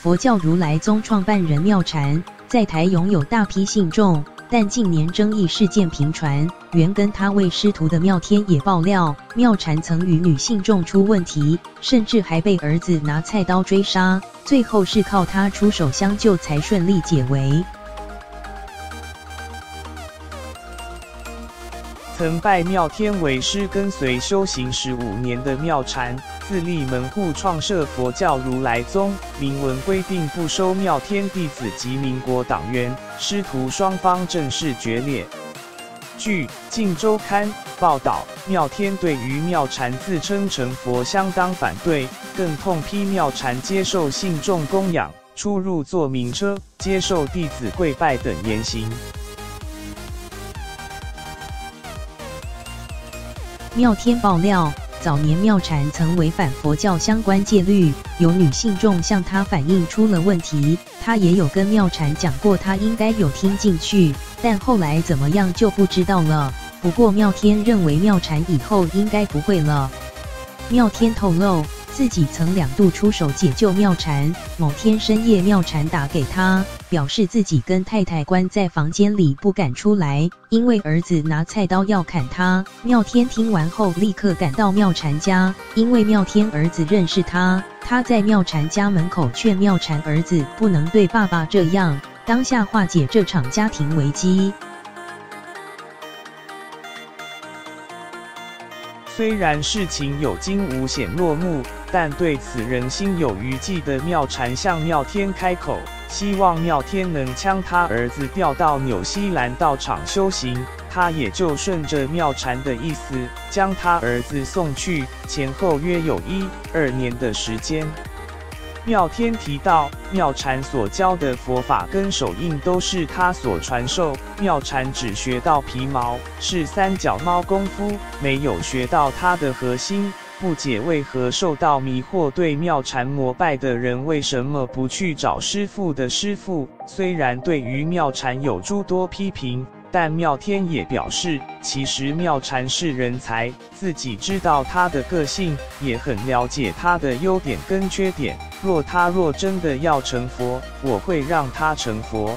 佛教如来宗创办人妙禅，在台拥有大批信众，但近年争议事件频传，原跟他为师徒的妙天也爆料，妙禅曾与女信众出问题，甚至还被儿子拿菜刀追杀，最后是靠他出手相救才顺利解围。曾拜妙天为师，跟随修行15年的妙禅，自立门户创设佛教如来宗，明文规定不收妙天弟子及民国党员，师徒双方正式决裂。据《镜周刊》报道，妙天对于妙禅自称成佛相当反对，更痛批妙禅接受信众供养、出入坐名车、接受弟子跪拜等言行。妙天爆料，早年妙禅曾违反佛教相关戒律，有女信众向他反映出了问题，他也有跟妙禅讲过，他应该有听进去，但后来怎么样就不知道了。不过妙天认为妙禅以后应该不会了。妙天透露，自己曾2度出手解救妙禅，某天深夜妙禅打给他，表示自己跟太太关在房间里不敢出来，因为儿子拿菜刀要砍他。妙天听完后立刻赶到妙禅家，因为妙天儿子认识他，他在妙禅家门口劝妙禅儿子不能对爸爸这样，当下化解这场家庭危机。虽然事情有惊无险落幕，但对此仍心有余悸的妙禅向妙天开口，希望妙天能将他儿子调到纽西兰道场修行，他也就顺着妙禅的意思，将他儿子送去，前后约有1-2年的时间。妙天提到，妙禅所教的佛法跟手印都是他所传授，妙禅只学到皮毛，是3脚猫功夫，没有学到他的核心，不解为何受到迷惑，对妙禅膜拜的人为什么不去找师父的师父？虽然对于妙禅有诸多批评，但妙天也表示，其实妙禅是人才，自己知道他的个性，也很了解他的优点跟缺点。他若真的要成佛，我会让他成佛。